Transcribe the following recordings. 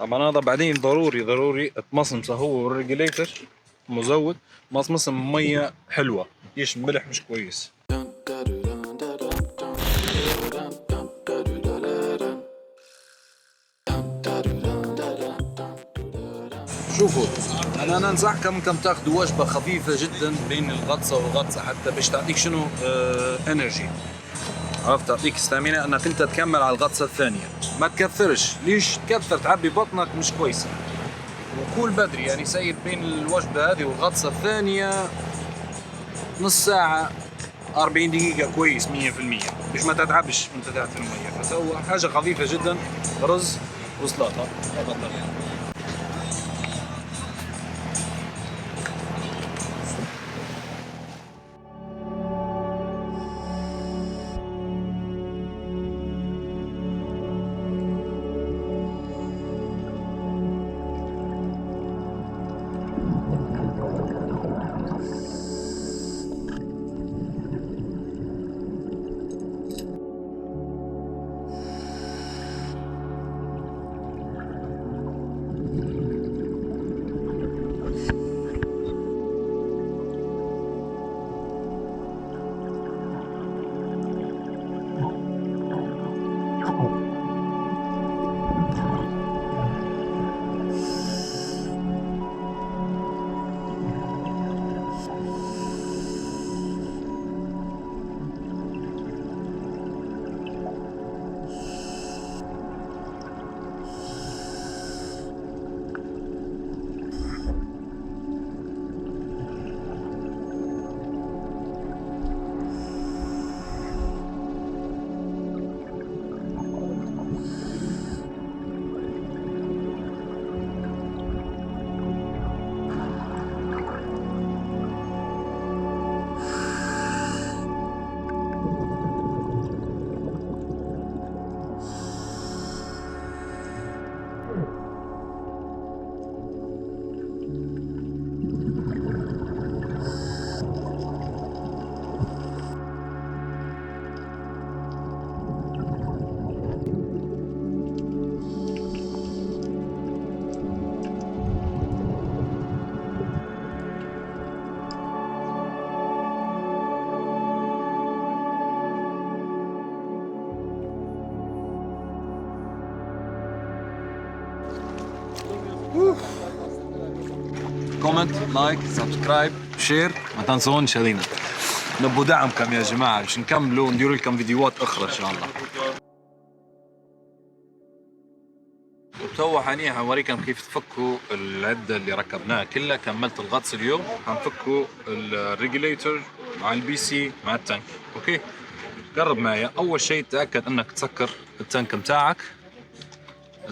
طبعا هذا بعدين ضروري تمصمصه هو والريجليتر مزود مصمصم مية حلوة، ليش ملح مش كويس. شوفوا انا انصحكم انكم تاخذوا وجبه خفيفه جدا بين الغطسه والغطسه، حتى باش تعطيك شنو انرجي، عرفت، تعطيك ستامينا انك انت تكمل على الغطسه الثانيه. ما تكثرش، ليش تكثر تعبي بطنك مش كويسه. وكول بدري يعني سيب بين الوجبه هذه والغطسه الثانيه نص ساعه 40 دقيقه كويس 100%، باش ما تتعبش وانت تحت الميه. فسوى حاجه خفيفه جدا، رز وسلطه تفضل. كومنت، لايك، سبسكرايب، شير، ما تنسونش هذينا. نبوا دعمكم يا جماعه باش نكملوا ونديروا لكم فيديوهات اخرى ان شاء الله. وتوا حاليا حوريكم كيف تفكوا العده اللي ركبناها كلها. كملت الغطس اليوم، حنفكوا الريجوليتر مع البي سي مع التانك. اوكي، قرب معي. اول شيء تاكد انك تسكر التانك متاعك،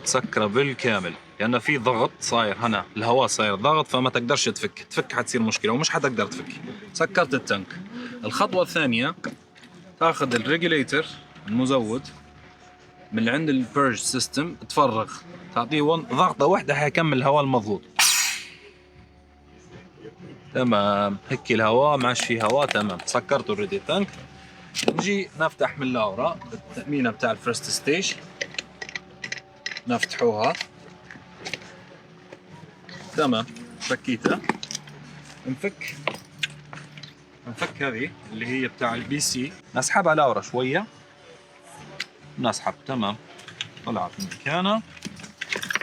تسكره بالكامل، لأن يعني في ضغط صاير هنا، الهواء صاير ضغط، فما تقدرش تفك حتصير مشكلة ومش حتقدر تفك. سكرت التانك. الخطوة الثانية تاخذ الريجوليتر المزود من عند البيرج سيستم، تفرغ، تعطيه ضغطة واحدة حيكمل الهواء المضغوط. تمام، هيك الهواء ماشي فيه هواء تمام. سكرت اوريدي التانك. نجي نفتح من اللورا التأمينة بتاع الفيرست ستيج، نفتحوها. تمام، فكيتها. نفك هذه اللي هي بتاع البي سي، نسحبها لورا شوية، نسحب. تمام، طلعت من مكانها.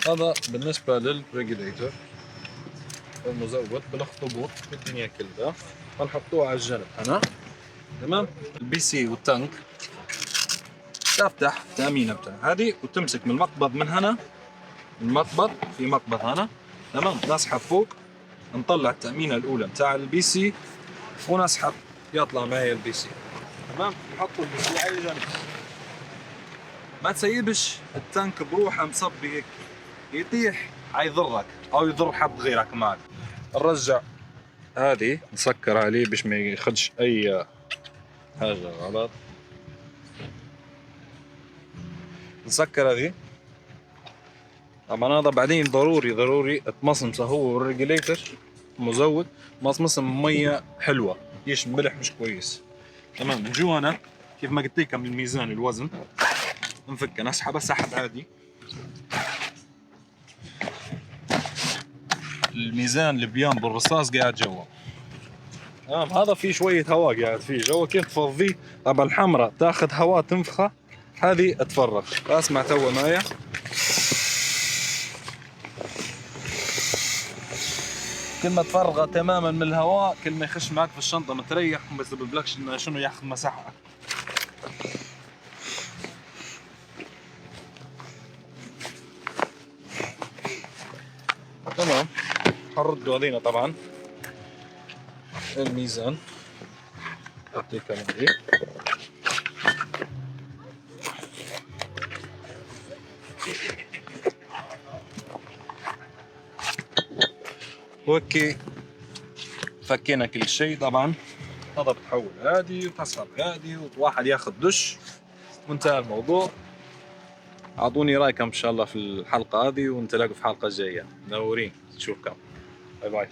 هذا بالنسبة للريجوليتر المزود بالاخطبوط بالدنيا كلها، هنحطوه على الجنب هنا. تمام، البي سي والتانك تفتح التأمينة بتاع هذه وتمسك من المقبض من هنا، المقبض في مقبض هنا. تمام، نسحب فوق، نطلع التأمينة الأولى بتاع البي سي ونسحب، يطلع معي البي سي. تمام، نحط البي سي على جنب. ما تسيبش التانك بروحه مصبي هيك، يطيح حيضرك او يضر حد غيرك معك. نرجع هذه نسكر عليه باش ما ياخدش اي حاجه غلط. نسكر هذه. طبعا هذا بعدين ضروري تمصمصه هو والريجوليتر مزود مصمصم ميه حلوه، ليش ملح مش كويس. تمام، من جوا انا كيف ما قلت لكم الميزان الوزن، نفكه، نسحبه سحب عادي. الميزان البيان بالرصاص قاعد جوا. تمام. هذا في شوية هواء قاعد فيه جوا، كيف تفضيه؟ طبعا الحمراء تاخذ هواء تنفخه، هذه تفرغ. اسمع تو معايا. كل ما تفرغه تماما من الهواء كل ما يخش معك في الشنطة متريح وما يسببلكش انه شنو ياخذ مساحة. تمام. حنرد هذينا طبعا الميزان. اعطيه كمان هيك. اوكي، فكينا كل شيء طبعا. هذا بتحول هادي وتسحب هادي وواحد ياخذ دش وانتهى الموضوع. اعطوني رايكم ان شاء الله في الحلقه هذه ونتلاقوا في حلقه جايه. منورين، نشوفكم. باي باي.